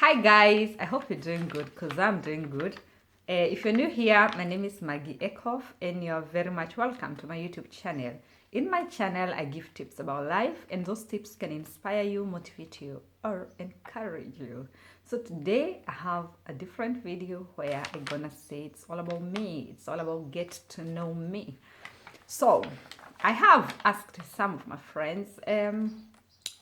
Hi guys, I hope you're doing good because I'm doing good. If you're new here, my name is Maggie Eckhoff and you're very much welcome to my YouTube channel. In my channel, I give tips about life and those tips can inspire you, motivate you, or encourage you. So today I have a different video where I'm gonna say it's all about me. It's all about get to know me. So I have asked some of my friends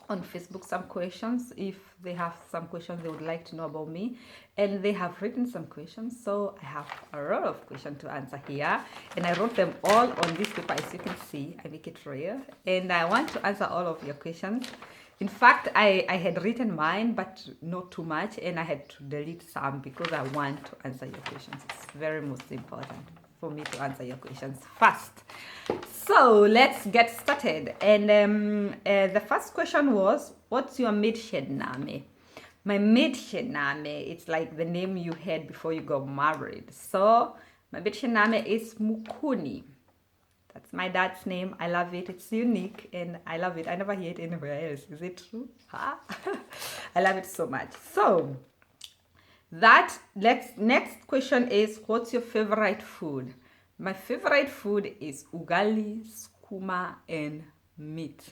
on Facebook some questions if they have some questions they would like to know about me, and they have written some questions, so I have a lot of questions to answer here, and I wrote them all on this paper. As you can see, I make it real and I want to answer all of your questions. In fact, I had written mine but not too much, and I had to delete some because I want to answer your questions. It's very most important for me to answer your questions fast. So let's get started. And the first question was, what's your Mädchenname? My Mädchenname, it's like the name you had before you got married. So my Mädchenname is Mukuni. That's my dad's name. I love it. It's unique and I love it. I never hear it anywhere else. Is it true? Huh? I love it so much. So that next question is, what's your favorite food? My favorite food is ugali, skuma, and meat.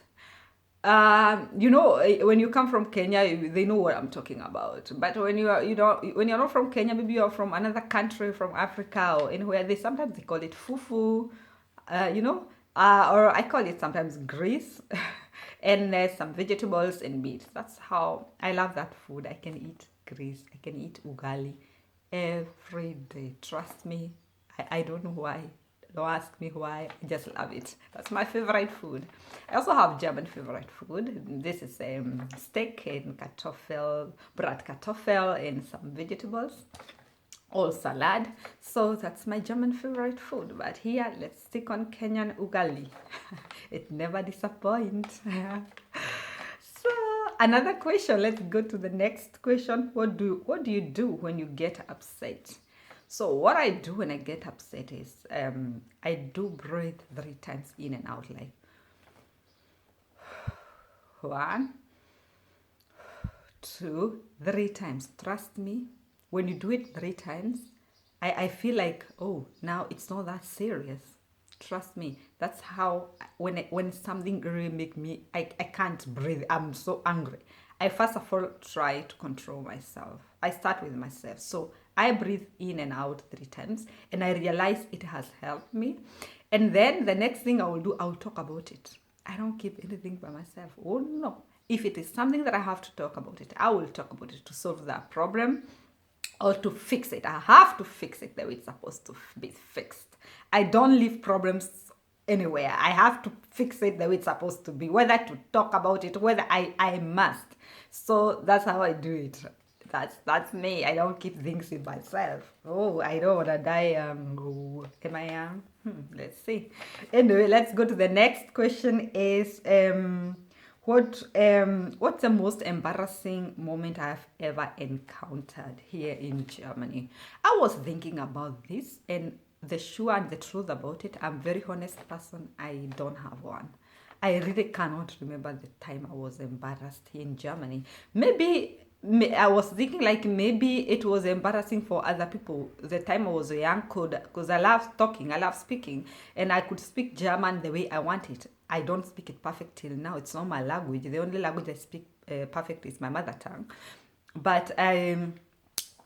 When you come from Kenya, they know what I'm talking about. But when when you're not from Kenya, maybe you're from another country, from Africa or anywhere, sometimes they call it fufu, or I call it sometimes grease, and there's some vegetables and meat. That's how I love that food. I can eat grease, I can eat ugali every day. Trust me, I don't know why. Don't ask me why. I just love it. That's my favorite food. I also have German favorite food. This is steak and Bratkartoffel, and some vegetables, all salad. So that's my German favorite food. But here, let's stick on Kenyan ugali. It never disappoints. So another question. Let's go to the next question. What do you do when you get upset? So what I do when I get upset is I do breathe 3 times in and out, like 1, 2, 3 times. Trust me, when you do it 3 times, I feel like, oh, now it's not that serious. Trust me, that's how when something really make me, I can't breathe. I'm so angry. I first of all try to control myself. I start with myself. So I breathe in and out 3 times, and I realize it has helped me. And then the next thing I will do, I will talk about it. I don't keep anything by myself. Oh no. If it is something that I have to talk about it, I will talk about it to solve that problem or to fix it. I have to fix it the way it's supposed to be fixed. I don't leave problems anywhere. I have to fix it the way it's supposed to be, whether to talk about it, whether I must. So that's how I do it. That's me. I don't keep things in myself. Oh, I don't want to die. Am I young? Let's see. Anyway, let's go to the next question. Is what's the most embarrassing moment I've ever encountered here in Germany? I was thinking about this, and the sure and the truth about it, I'm a very honest person. I don't have one. I really cannot remember the time I was embarrassed here in Germany. Maybe I was thinking like maybe it was embarrassing for other people the time I was a young kid, because I love talking, I love speaking, and I could speak German the way I want it. I don't speak it perfect till now. It's not my language. The only language I speak perfect is my mother tongue. But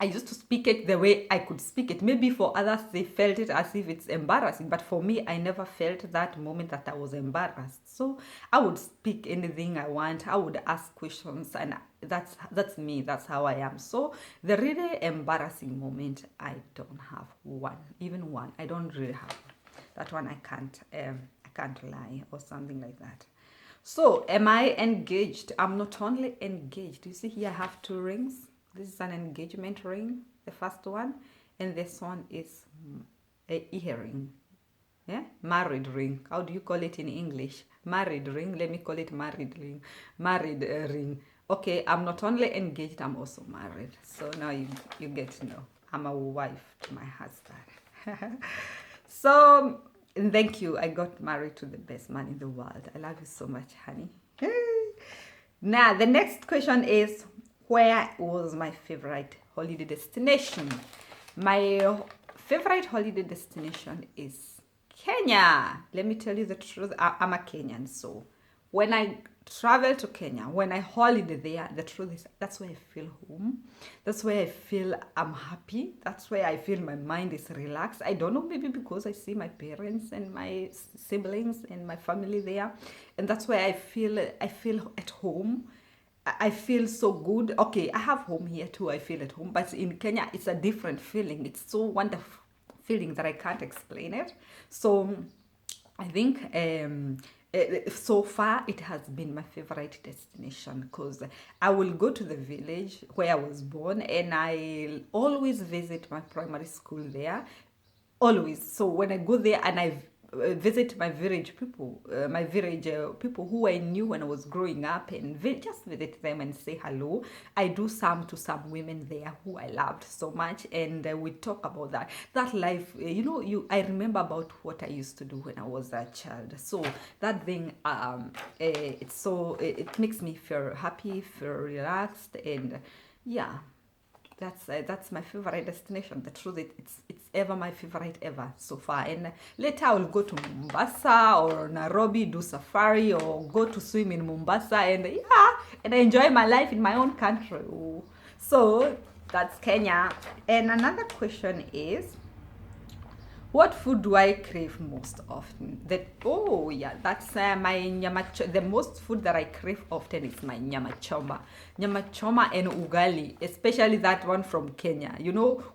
I used to speak it the way I could speak it. Maybe for others, they felt it as if it's embarrassing. But for me, I never felt that moment that I was embarrassed. So I would speak anything I want. I would ask questions. And that's me. That's how I am. So the really embarrassing moment, I don't have one. Even one. I don't really have one. That one I can't lie or something like that. So am I engaged? I'm not only engaged. You see here I have 2 rings. This is an engagement ring, the first one, and this one is a earring. Yeah, married ring. How do you call it in English? Married ring. Let me call it married ring. Married ring. Okay, I'm not only engaged, I'm also married. So now you get to know. I'm a wife to my husband. So thank you. I got married to the best man in the world. I love you so much, honey. Now the next question is, Where was my favorite holiday destination? My favorite holiday destination is Kenya. Let me tell you the truth. I'm a Kenyan, so when I travel to Kenya, when I holiday there, the truth is that's where I feel home. That's where I feel I'm happy. That's where I feel my mind is relaxed. I don't know, maybe because I see my parents and my siblings and my family there, and that's where I feel at home. I feel so good. Okay, I have home here too. I feel at home, but in Kenya, it's a different feeling. It's so wonderful feeling that I can't explain it. So I think so far it has been my favorite destination because I will go to the village where I was born and I always visit my primary school there. Always. So when I go there and I visit my village people who I knew when I was growing up, and just visit them and say hello. I do some to some women there who I loved so much, and we talk about that life. I remember about what I used to do when I was a child. So that thing, it makes me feel happy, feel relaxed, and yeah, that's my favorite destination. The truth, it's ever my favorite ever so far. And later I will go to Mombasa or Nairobi, do safari, or go to swim in Mombasa, and yeah, and I enjoy my life in my own country. Ooh. So that's Kenya. And another question is, what food do I crave most often? That's my nyama. The most food that I crave often is my nyama choma and ugali, especially that one from Kenya.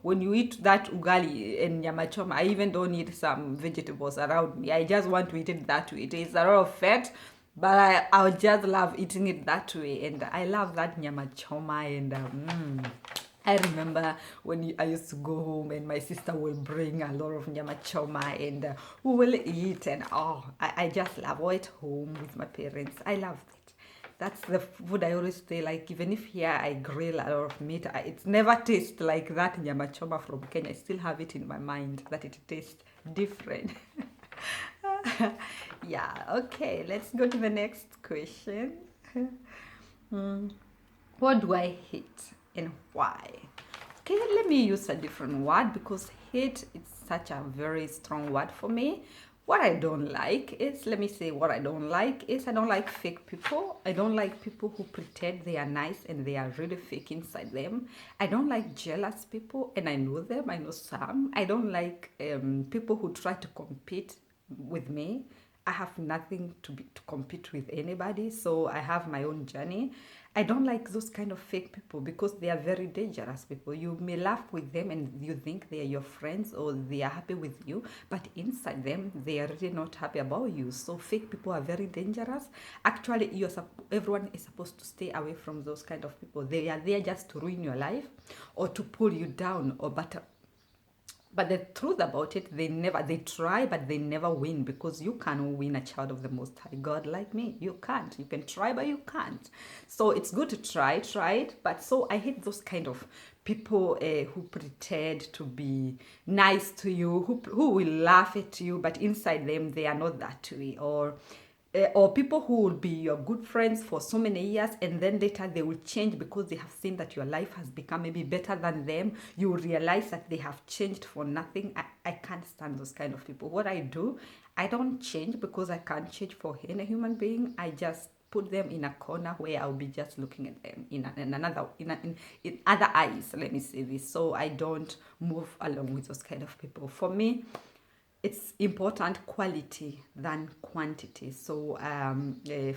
When you eat that ugali and nyama choma, I even don't need some vegetables around me. I just want to eat it that way. It is a lot of fat, but I would just love eating it that way, and I love that nyama choma and. I remember when I used to go home and my sister will bring a lot of nyama choma and we will eat, and I just love it at home with my parents. I love it. That's the food I always say, like even if here I grill a lot of meat, it never tastes like that nyama choma from Kenya. I still have it in my mind that it tastes different. Yeah, okay, let's go to the next question. What do I hate and why? Okay, let me use a different word because hate is such a very strong word for me. What I don't like is, let me say what I don't like is I don't like fake people. I don't like people who pretend they are nice and they are really fake inside them. I don't like jealous people, and I know them, I know some. I don't like people who try to compete with me. I have nothing to compete with anybody, so I have my own journey. I don't like those kind of fake people because they are very dangerous people. You may laugh with them and you think they are your friends or they are happy with you, but inside them they are really not happy about you. So fake people are very dangerous. Actually, everyone is supposed to stay away from those kind of people. They are there just to ruin your life or to pull you down, or but the truth about it, they try, but they never win because you can't win a child of the Most High God like me. You can't. You can try, but you can't. So it's good to try it. But so I hate those kind of people who pretend to be nice to you, who will laugh at you, but inside them they are not that way, or people who will be your good friends for so many years and then later they will change because they have seen that your life has become maybe better than them. You will realize that they have changed for nothing. I can't stand those kind of people. What I do, I don't change because I can't change for any human being. I just put them in a corner where I'll be just looking at them in other eyes, let me say this. So I don't move along with those kind of people. For me, it's important quality than quantity. So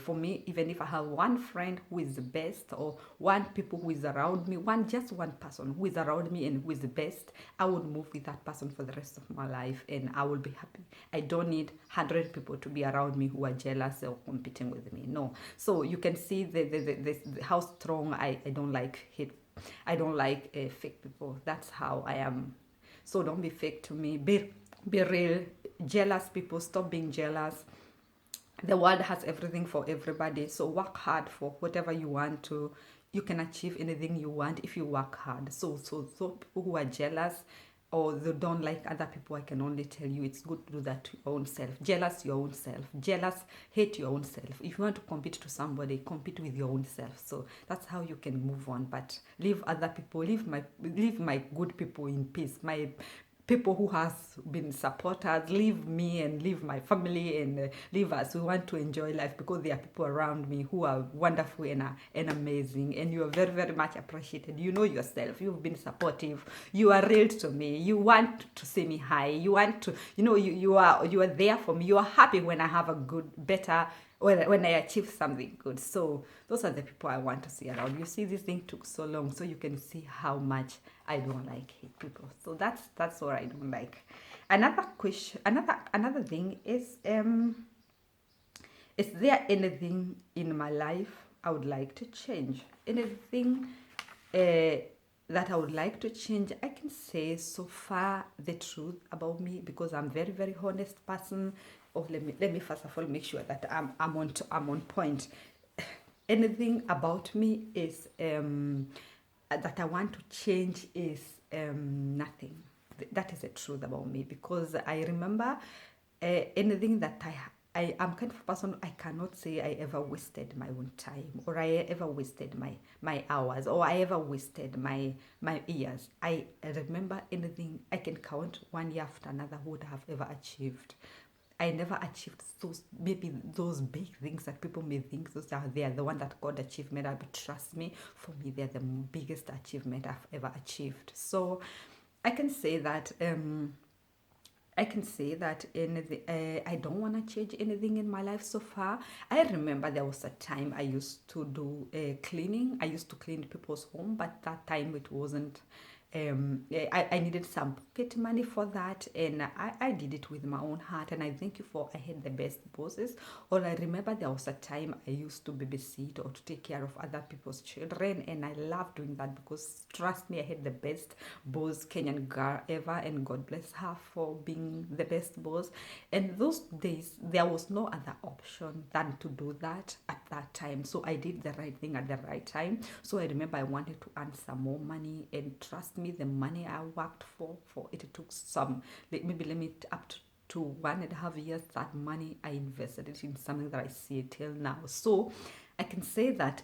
for me, even if I have one friend who is the best, or one people who is around me, just one person who is around me and who is the best, I would move with that person for the rest of my life and I will be happy. I don't need 100 people to be around me who are jealous or competing with me. No. So you can see how strong I don't like hate. I don't like fake people. That's how I am. So don't be fake to me. Be real. Jealous people, stop being jealous. The world has everything for everybody, so work hard for whatever you want to. You can achieve anything you want if you work hard. So people who are jealous, or they don't like other people, I can only tell you it's good to do that to your own self. Jealous your own self. Jealous, hate your own self. If you want to compete to somebody, compete with your own self. So that's how you can move on. But leave other people, leave my good people in peace. My people who has been supporters, leave me and leave my family and leave us. We want to enjoy life because there are people around me who are wonderful and amazing, and you are very, very much appreciated. You know yourself. You've been supportive. You are real to me. You want to see me high. You want to, you are there for me. You are happy when I have a good, better, when I achieve something good. So those are the people I want to see around. You see, this thing took so long, so you can see how much I don't like hate people. So that's what I don't like. Another question, another thing is there anything in my life I would like to change? Anything that I would like to change? I can say so far the truth about me, because I'm very, very honest person. Oh, let me first of all make sure that I'm on point. Anything about me is that I want to change is nothing. That is the truth about me, because I remember anything that I am kind of a person, I cannot say I ever wasted my own time, or I ever wasted my hours, or I ever wasted my years. I remember anything, I can count one year after another what I have ever achieved. I never achieved those big things that people may think they are the one that God achievement. But trust me, for me, they're the biggest achievement I've ever achieved. So I can say that I don't want to change anything in my life so far. I remember there was a time I used to do cleaning. I used to clean people's home, but that time it wasn't. I needed some pocket money for that, and I did it with my own heart, and I thank you for I had the best bosses. Or I remember there was a time I used to babysit or to take care of other people's children, and I loved doing that because trust me, I had the best boss, Kenyan girl ever, and God bless her for being the best boss. And those days there was no other option than to do that at that time, so I did the right thing at the right time. So I remember I wanted to earn some more money, and trust me, the money I worked for it took some, maybe let me up to 1.5 years. That money I invested it in something that I see till now. So I can say that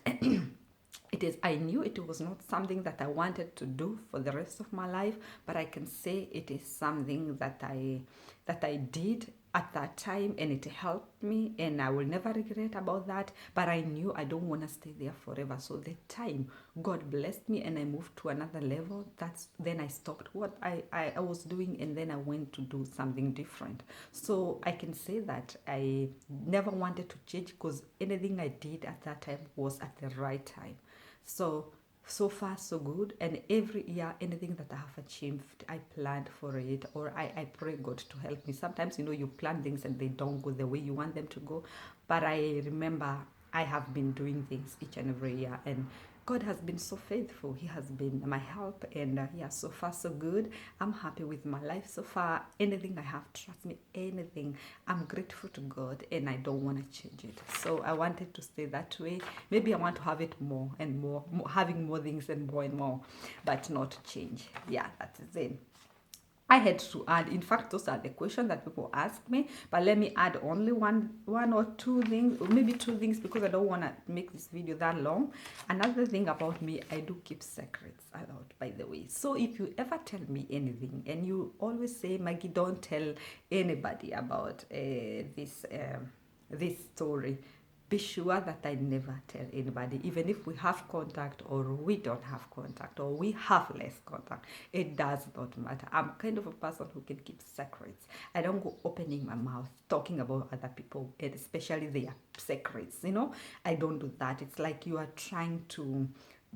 I knew it was not something that I wanted to do for the rest of my life, but I can say it is something that I did at that time, and it helped me, and I will never regret about that. But I knew I don't want to stay there forever. So the time God blessed me and I moved to another level, that's then I stopped what I was doing, and then I went to do something different. So I can say that I never wanted to change, because anything I did at that time was at the right time. So far so good, and every year anything that I have achieved, I planned for it, or I pray God to help me. Sometimes you plan things and they don't go the way you want them to go, but I remember I have been doing things each and every year, and God has been so faithful. He has been my help, and yeah, so far so good. I'm happy with my life so far. Anything I have, trust me, anything, I'm grateful to God, and I don't want to change it. So I wanted to stay that way. Maybe I want to have it more and more having more things and more, but not change. Yeah, that's it. I had to add, in fact, those are the questions that people ask me, but let me add only one or two things, or maybe two things, because I don't want to make this video that long. Another thing about me, I do keep secrets a lot, by the way. So if you ever tell me anything, and you always say, Maggie, don't tell anybody about this story, be sure that I never tell anybody, even if we have contact or we don't have contact or we have less contact. It does not matter. I'm kind of a person who can keep secrets. I don't go opening my mouth talking about other people, and especially their secrets. I don't do that. It's like you are trying to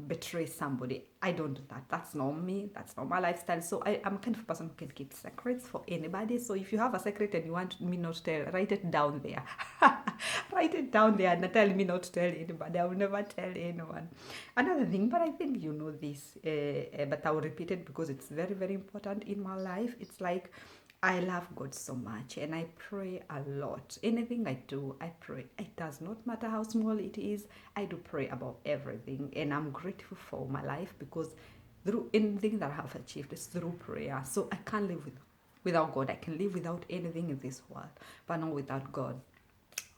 betray somebody. I don't do that. That's not me. That's not my lifestyle. So I'm kind of a person who can keep secrets for anybody. So if you have a secret and you want me not to tell, write it down there. Write it down there and tell me not to tell anybody. I will never tell anyone. Another thing, but I think you know this, but I will repeat it because it's very, very important in my life. It's like I love God so much, and I pray a lot. Anything I do, I pray. It does not matter how small it is. I do pray about everything, and I'm grateful for my life, because through anything that I have achieved is through prayer. So I can't live without God. I can live without anything in this world, but not without God.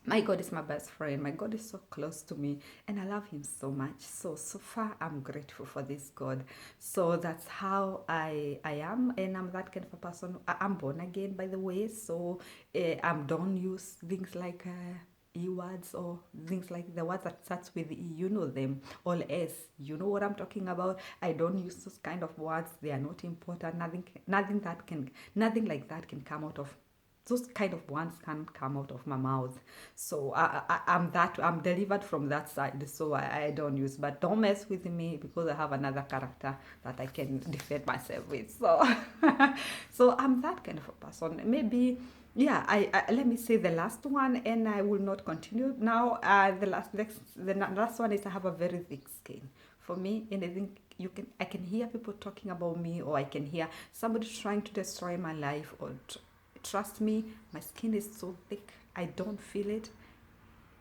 My God is my best friend. My God is so close to me, and I love him so much. So far I'm grateful for this God. So that's how I am, and I'm that kind of a person. I'm born again, by the way. So I don't use things like E words or things like the words that starts with E, you know them, all S, you know what I'm talking about. I don't use those kind of words. They are not important. Nothing like that can come out of those kind of ones can't come out of my mouth. So I'm delivered from that side. So I don't use, but don't mess with me because I have another character that I can defend myself with. So so I'm that kind of a person. Maybe yeah. I let me say the last one, and I will not continue now. The last one is I have a very thick skin. For me, anything I can hear people talking about me, or I can hear somebody trying to destroy my life, or trust me, my skin is so thick. I don't feel it.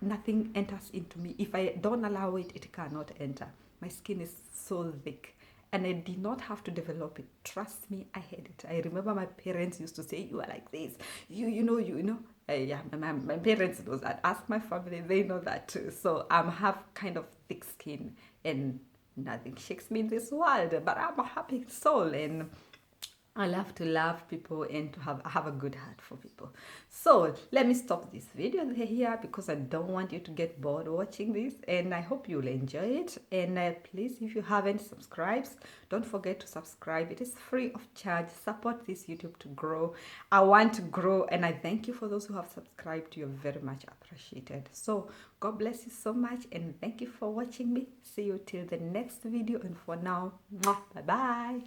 Nothing enters into me. If I don't allow it, it cannot enter. My skin is so thick. And I did not have to develop it. Trust me, I had it. I remember my parents used to say, "You are like this. You know." Yeah, my parents know that. Ask my family, they know that too. So I have kind of thick skin, and nothing shakes me in this world. But I'm a happy soul, and I love to love people and to have a good heart for people. So let me stop this video here because I don't want you to get bored watching this, and I hope you'll enjoy it. And please, if you haven't subscribed, don't forget to subscribe. It is free of charge. Support this YouTube to grow. I want to grow, and I thank you for those who have subscribed. You're very much appreciated. So God bless you so much, and thank you for watching me. See you till the next video, and for now, bye bye.